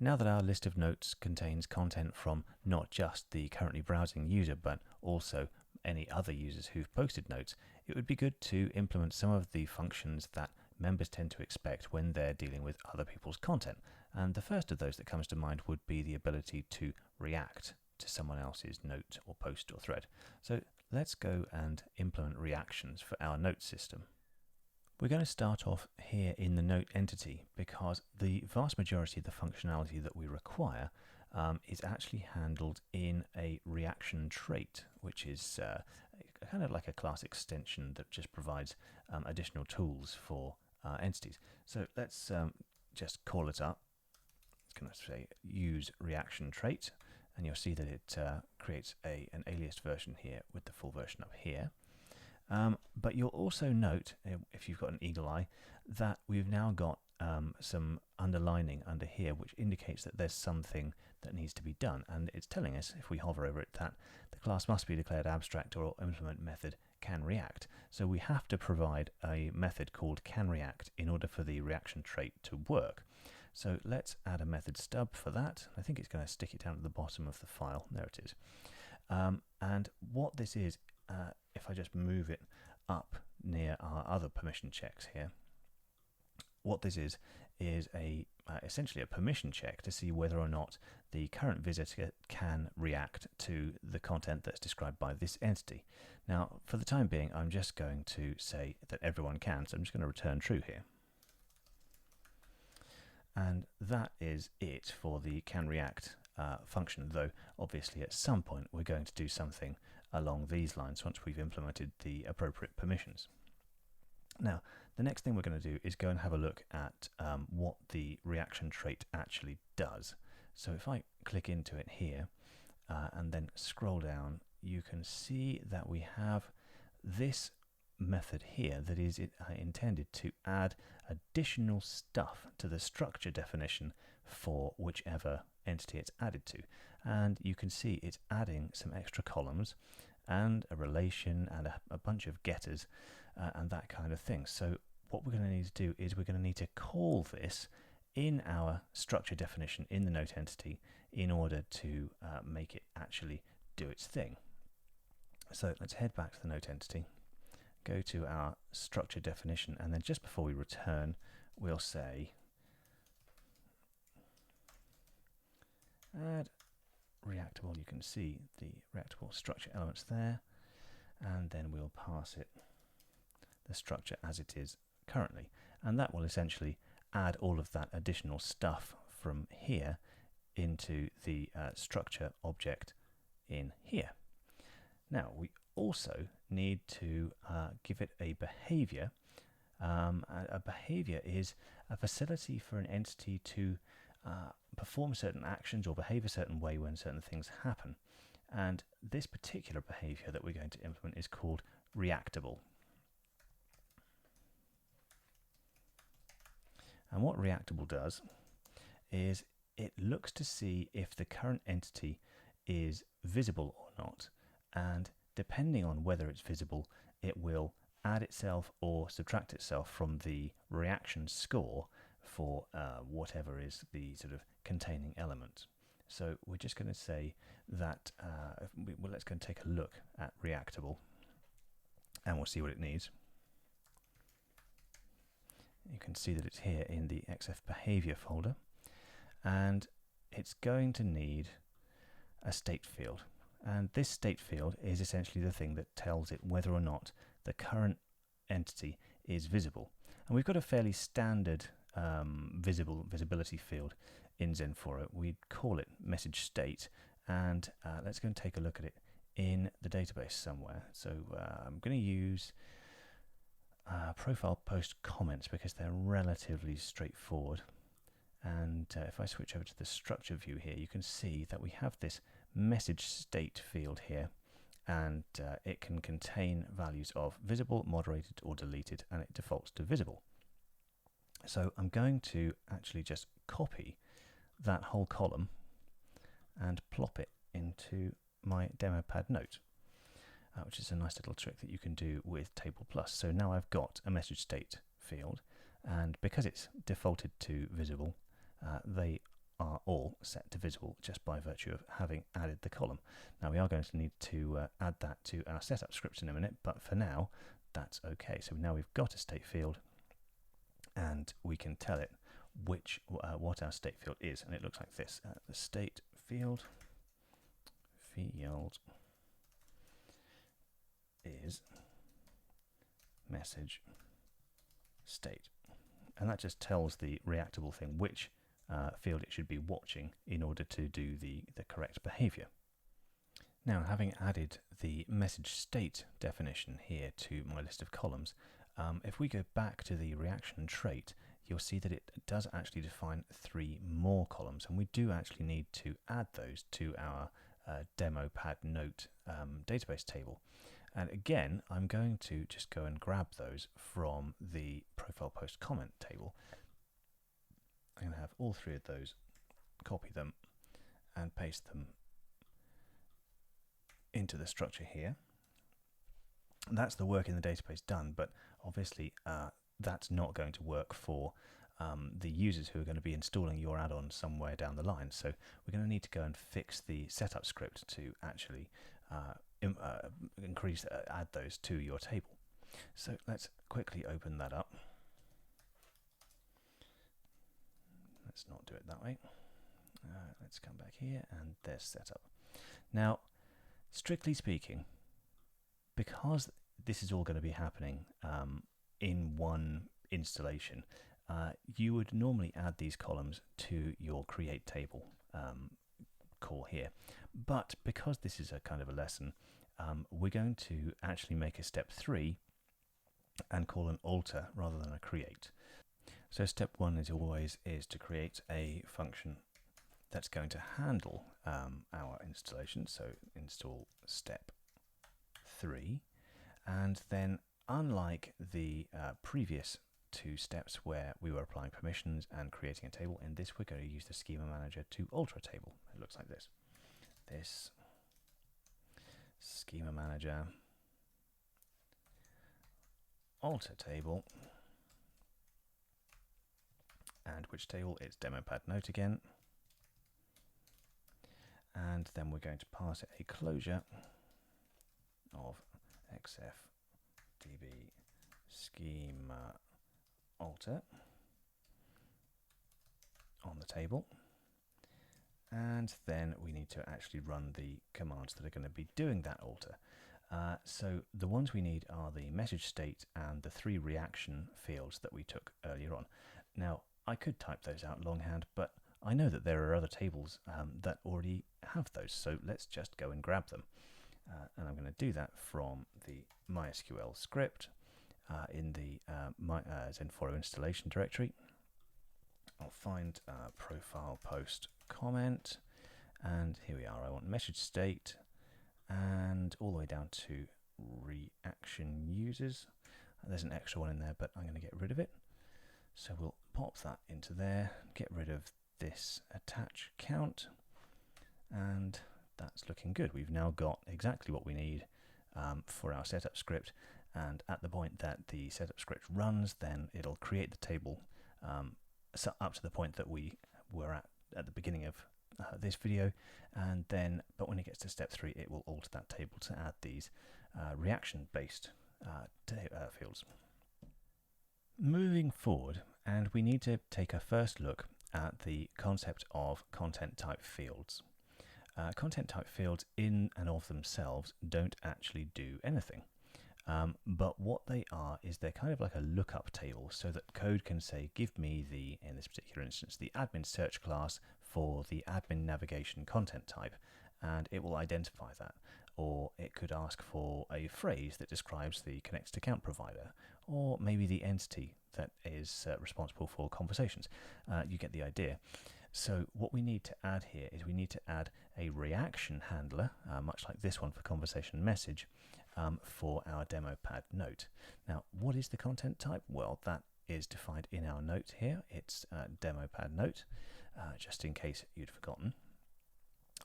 Now that our list of notes contains content from not just the currently browsing user, but also any other users who've posted notes, it would be good to implement some of the functions that members tend to expect when they're dealing with other people's content. And the first of those that comes to mind would be the ability to react to someone else's note or post or thread. So let's go and implement reactions for our note system. We're going to start off here in the note entity because the vast majority of the functionality that we require is actually handled in a reaction trait, which is kind of like a class extension that just provides additional tools for entities. So let's just call it up. It's going to say use reaction trait, and you'll see that it creates an aliased version here with the full version up here. But you'll also note, if you've got an eagle eye, that we've now got some underlining under here, which indicates that there's something that needs to be done. And it's telling us, if we hover over it, that the class must be declared abstract or implement method canReact. So we have to provide a method called canReact in order for the reaction trait to work. So let's add a method stub for that. I think it's going to stick it down at the bottom of the file. There it is. And what this is, if I just move it up near our other permission checks here, what this is essentially a permission check to see whether or not the current visitor can react to the content that's described by this entity. Now, for the time being, I'm just going to say that everyone can, so I'm just going to return true here. And that is it for the canReact function, though obviously at some point we're going to do something along these lines once we've implemented the appropriate permissions. Now, the next thing we're going to do is go and have a look at what the reaction trait actually does. So if I click into it here and then scroll down, you can see that we have this method here that is intended to add additional stuff to the structure definition for whichever entity it's added to. And you can see it's adding some extra columns and a relation and a bunch of getters and that kind of thing. So what we're going to need to do is we're going to need to call this in our structure definition in the note entity in order to make it actually do its thing. So let's head back to the note entity, go to our structure definition, and then just before we return, we'll say add reactable. You can see the reactable structure elements there, and then we'll pass it the structure as it is currently, and that will essentially add all of that additional stuff from here into the structure object in here. Now we also need to give it a behavior. A behavior is a facility for an entity to perform certain actions or behave a certain way when certain things happen. And this particular behavior that we're going to implement is called reactable. And what reactable does is it looks to see if the current entity is visible or not, and depending on whether it's visible, it will add itself or subtract itself from the reaction score for whatever is the sort of containing element. So we're just going to say that, let's go and take a look at reactable, and we'll see what it needs. You can see that it's here in the XF behavior folder, and it's going to need a state field. And this state field is essentially the thing that tells it whether or not the current entity is visible. And we've got a fairly standard visibility field in XenFora. We'd call it message state, and let's go and take a look at it in the database somewhere. So I'm going to use profile post comments because they're relatively straightforward. And if I switch over to the structure view here, you can see that we have this message state field here, and it can contain values of visible, moderated, or deleted, and it defaults to visible. So I'm going to actually just copy that whole column and plop it into my DemoPad note, which is a nice little trick that you can do with Table Plus. So now I've got a message state field, and because it's defaulted to visible, they are all set to visible just by virtue of having added the column. Now we are going to need to add that to our setup script in a minute, but for now that's okay. So now we've got a state field and we can tell it what our state field is, and it looks like this. The state field is message state, and that just tells the reactable thing which field it should be watching in order to do the correct behavior. Now, having added the message state definition here to my list of columns, if we go back to the reaction trait, you'll see that it does actually define 3 more columns, and we do actually need to add those to our demo pad note database table. And again, I'm going to just go and grab those from the profile post comment table. I'm going to have all 3 of those, copy them and paste them into the structure here. And that's the work in the database done, but obviously that's not going to work for the users who are going to be installing your add-on somewhere down the line. So we're going to need to go and fix the setup script to actually add those to your table. So let's quickly open that up. Let's not do it that way. Let's come back here, and there's setup. Now, strictly speaking, because this is all going to be happening in one installation, you would normally add these columns to your create table call here. But because this is a kind of a lesson, we're going to actually make a step 3 and call an alter rather than a create. So step 1 is to create a function that's going to handle our installation. So install step 3, and then unlike the previous 2 steps where we were applying permissions and creating a table, in this we're going to use the schema manager to alter a table. It looks like this. This schema manager alter table, and which table? It's demopad note again, and then we're going to pass it a closure of xfdb schema alter on the table, and then we need to actually run the commands that are going to be doing that alter. So the ones we need are the message state and the 3 reaction fields that we took earlier on. Now, I could type those out longhand, but I know that there are other tables that already have those, so let's just go and grab them. And I'm going to do that from the MySQL script in the Zenforo installation directory. I'll find profile post comment, and here we are. I want message state and all the way down to reaction users. There's an extra one in there, but I'm going to get rid of it. So we'll pop that into there, get rid of this attach count, and that's looking good. We've now got exactly what we need for our setup script, and at the point that the setup script runs, then it'll create the table so up to the point that we were at the beginning of this video, and then but when it gets to step 3, it will alter that table to add these reaction-based fields. Moving forward, and we need to take a first look at the concept of content type fields. Content type fields in and of themselves don't actually do anything. But what they are is they're kind of like a lookup table, so that code can say, give me the, in this particular instance, the admin search class for the admin navigation content type, and it will identify that. Or it could ask for a phrase that describes the connected account provider, or maybe the entity that is responsible for conversations. You get the idea. So what we need to add here is we need to add a reaction handler, much like this one for conversation message, for our demo pad note. Now, what is the content type? Well, that is defined in our note here. It's demo pad note, just in case you'd forgotten.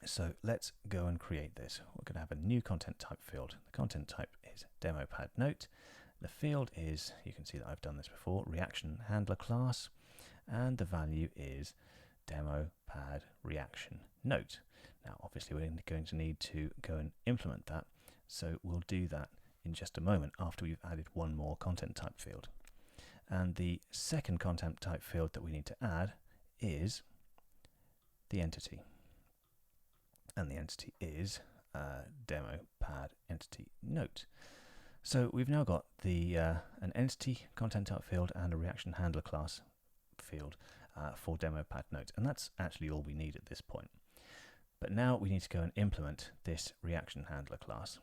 So let's go and create this. We're going to have a new content type field. The content type is demo pad note. The field is, you can see that I've done this before, reaction handler class, and the value is demo pad reaction note. Now, obviously, we're going to need to go and implement that, so we'll do that in just a moment after we've added one more content type field. And the second content type field that we need to add is the entity. And the entity is demo pad entity note. So we've now got the an entity content type field and a reaction handler class field for demo pad note, and that's actually all we need at this point. But now we need to go and implement this reaction handler class.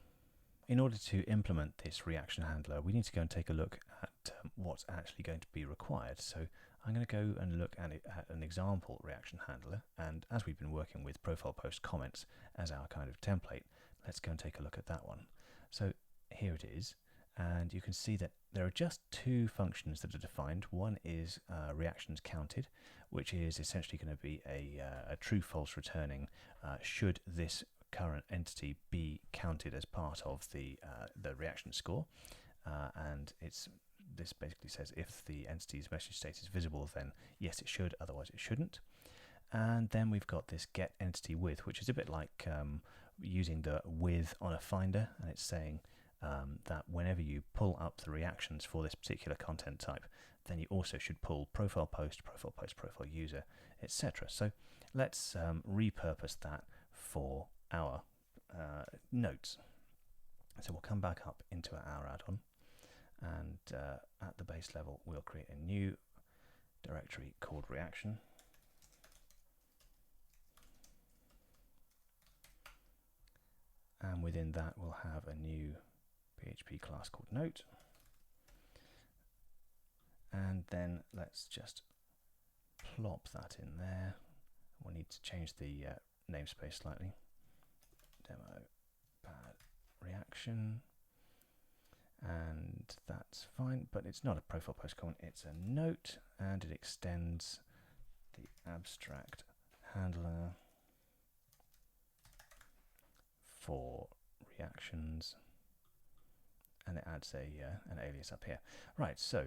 In order to implement this reaction handler, we need to go and take a look at what's actually going to be required. So I'm going to go and look at an example reaction handler, and as we've been working with profile post comments as our kind of template, let's go and take a look at that one. So here it is, and you can see that there are just two functions that are defined. One is reactions counted, which is essentially going to be a true-false returning should this current entity be counted as part of the reaction score, and this basically says if the entity's message state is visible, then yes it should, otherwise it shouldn't. And then we've got this get entity with, which is a bit like using the with on a finder, and it's saying that whenever you pull up the reactions for this particular content type, then you also should pull profile post, profile user, etc. So let's repurpose that for our notes. So we'll come back up into our add-on, and at the base level we'll create a new directory called reaction. And within that we'll have a new PHP class called note. And then let's just plop that in there. We'll need to change the namespace slightly. Demo pad reaction, and that's fine, but it's not a profile post comment, it's a note, and it extends the abstract handler for reactions, and it adds an alias up here. Right, so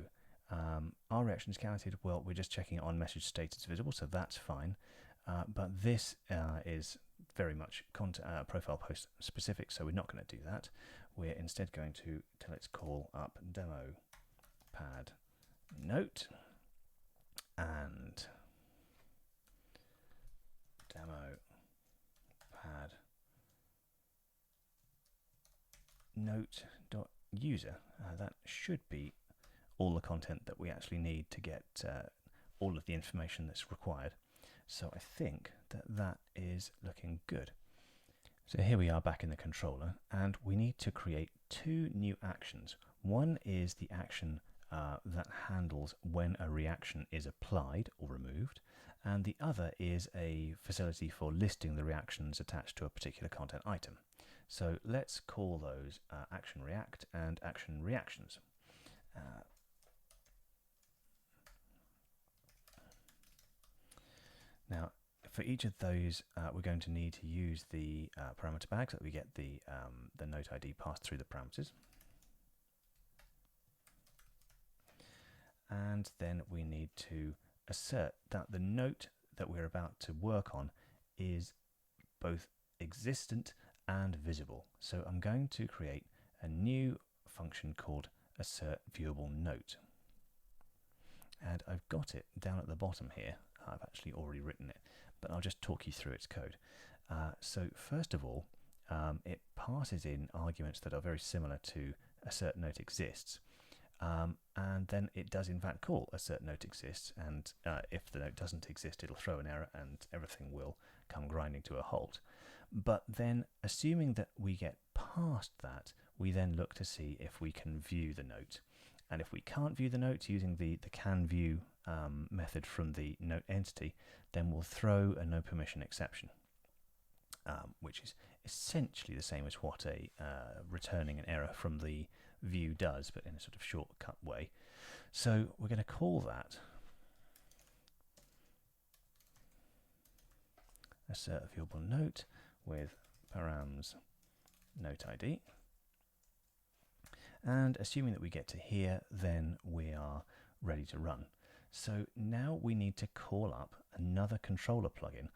our reaction is counted. Well, we're just checking on message state it's visible, so that's fine. But this is very much profile post specific, so we're not going to do that. We're instead going to let's call up demo pad note and demo pad note.user. That should be all the content that we actually need to get all of the information that's required. So I think that is looking good. So here we are back in the controller, and we need to create two new actions. One is the action that handles when a reaction is applied or removed, and the other is a facility for listing the reactions attached to a particular content item. So let's call those action react and action reactions. Now, for each of those, we're going to need to use the parameter bag so that we get the note ID passed through the parameters. And then we need to assert that the note that we're about to work on is both existent and visible. So I'm going to create a new function called assert viewable note. And I've got it down at the bottom here. I've actually already written it, but I'll just talk you through its code. So first of all, it passes in arguments that are very similar to assert note exists, and then it does in fact call assert note exists, and if the note doesn't exist, it'll throw an error and everything will come grinding to a halt. But then, assuming that we get past that, we then look to see if we can view the note. And if we can't view the note using the can view method from the note entity, then we'll throw a no permission exception, which is essentially the same as what a returning an error from the view does, but in a sort of shortcut way. So we're going to call that assert a viewable note with params note ID. And assuming that we get to here, then we are ready to run. So now we need to call up another controller plugin.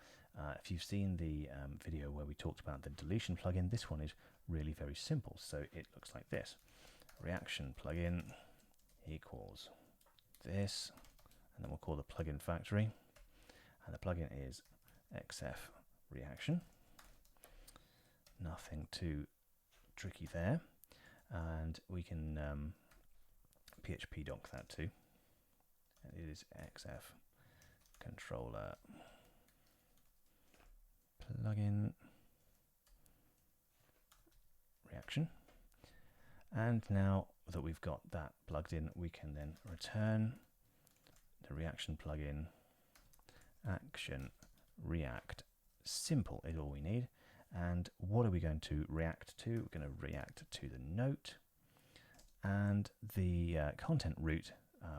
If you've seen the video where we talked about the deletion plugin, this one is really very simple. So it looks like this. Reaction plugin equals this, and then we'll call the plugin factory, and the plugin is XF reaction. Nothing too tricky there, and we can PHP doc that too. And it is XF controller plugin reaction. And now that we've got that plugged in, we can then return the reaction plugin action react simple is all we need. And what are we going to react to? We're going to react to the note, and the content route,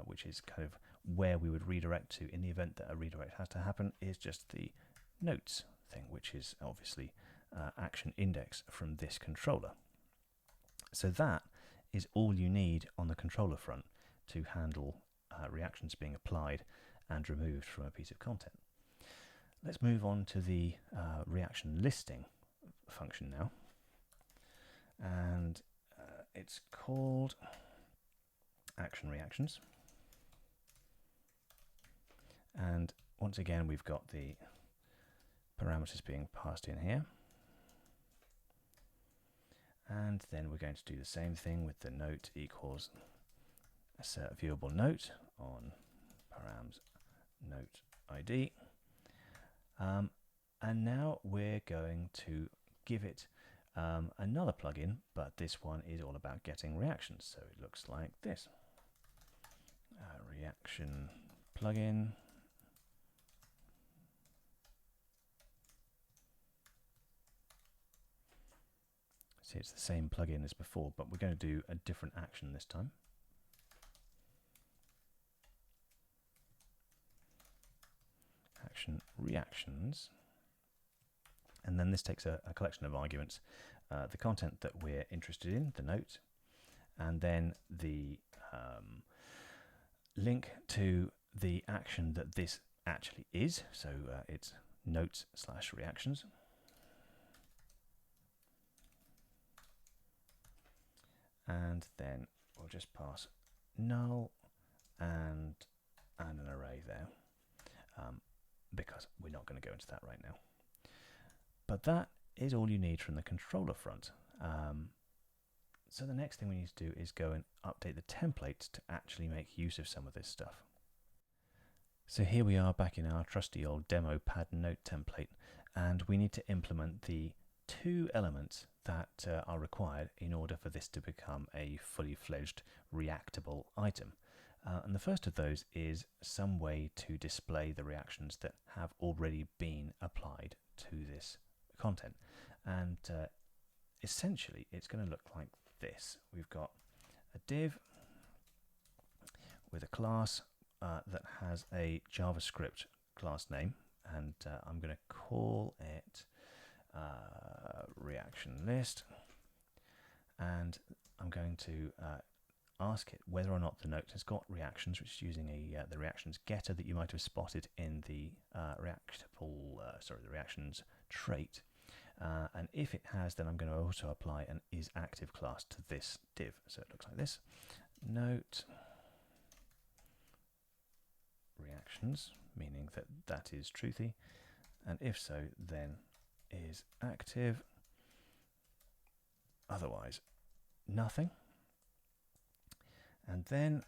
which is kind of where we would redirect to in the event that a redirect has to happen, is just the notes thing, which is obviously action index from this controller. So that is all you need on the controller front to handle reactions being applied and removed from a piece of content. Let's move on to the reaction listing function now, and it's called action reactions. And once again, we've got the parameters being passed in here. And then we're going to do the same thing with the note equals assert viewable note on params note ID. And now we're going to give it another plugin, but this one is all about getting reactions. So it looks like this. Reaction plugin. See, it's the same plugin as before, but we're going to do a different action this time. Action reactions. And then this takes a collection of arguments, the content that we're interested in, the note, and then the link to the action that this actually is. So it's notes/reactions. And then we'll just pass null and an array there, because we're not going to go into that right now. But that is all you need from the controller front. So the next thing we need to do is go and update the templates to actually make use of some of this stuff. So here we are back in our trusty old demo pad note template, and we need to implement the two elements that are required in order for this to become a fully fledged reactable item. And the first of those is some way to display the reactions that have already been applied to this content. And essentially it's going to look like this. We've got a div with a class that has a JavaScript class name, and I'm going to call it reaction list, and I'm going to ask it whether or not the note has got reactions, which is using the reactions getter that you might have spotted in the the reactions trait. And if it has, then I'm going to also apply an isActive class to this div. So it looks like this: note reactions, meaning that that is truthy, and if so, then is active, otherwise nothing. And then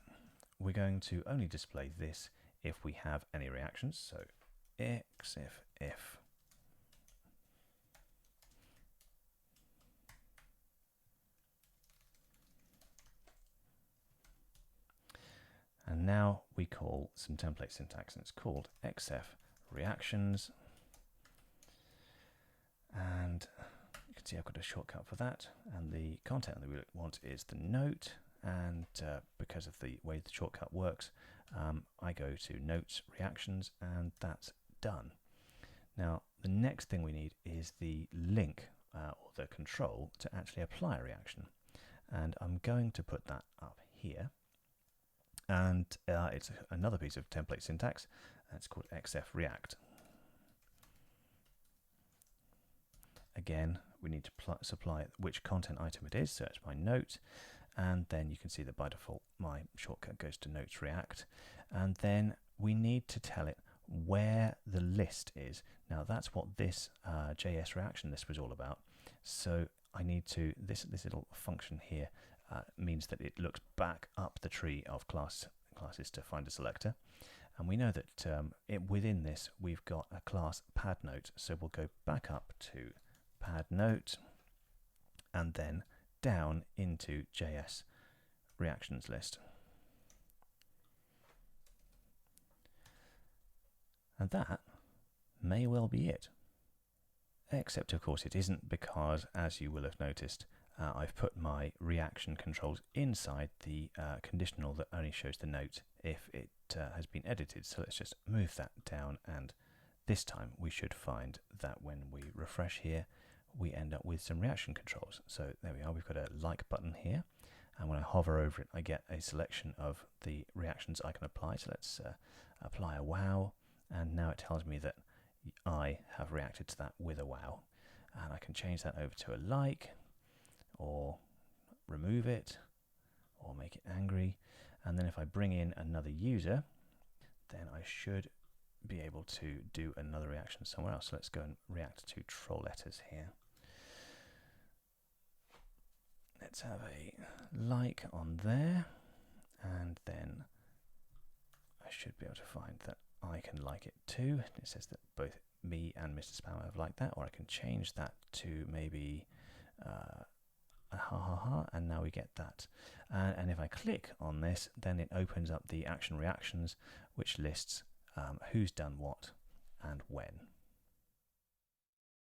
we're going to only display this if we have any reactions. So if and now we call some template syntax, and it's called XF reactions. And you can see I've got a shortcut for that, and the content that we want is the note. And because of the way the shortcut works, I go to notes reactions, and that's done. Now the next thing we need is the link or the control to actually apply a reaction, and I'm going to put that up here. And it's another piece of template syntax. It's called XF React. Again, we need to supply which content item it is, so it's my note, and then you can see that by default my shortcut goes to Notes React, and then we need to tell it where the list is. Now that's what this JS reaction list was all about. So I need to, this little function here means that it looks back up the tree of classes to find a selector. And we know that within this we've got a class padNote, so we'll go back up to padNote and then down into JS reactions list. And that may well be it. Except of course it isn't, because as you will have noticed, I've put my reaction controls inside the conditional that only shows the note if it has been edited. So let's just move that down, and this time we should find that when we refresh here we end up with some reaction controls. So there we are, we've got a like button here, and when I hover over it I get a selection of the reactions I can apply. So let's apply a wow, and now it tells me that I have reacted to that with a wow, and I can change that over to a like, or remove it, or make it angry. And then if I bring in another user, then I should be able to do another reaction somewhere else. So let's go and react to troll letters here. Let's have a like on there, and then I should be able to find that I can like it too. It says that both me and Mr. Spammer have liked that, or I can change that to maybe a ha ha ha, and now we get that. And if I click on this, then it opens up the action reactions, which lists who's done what and when.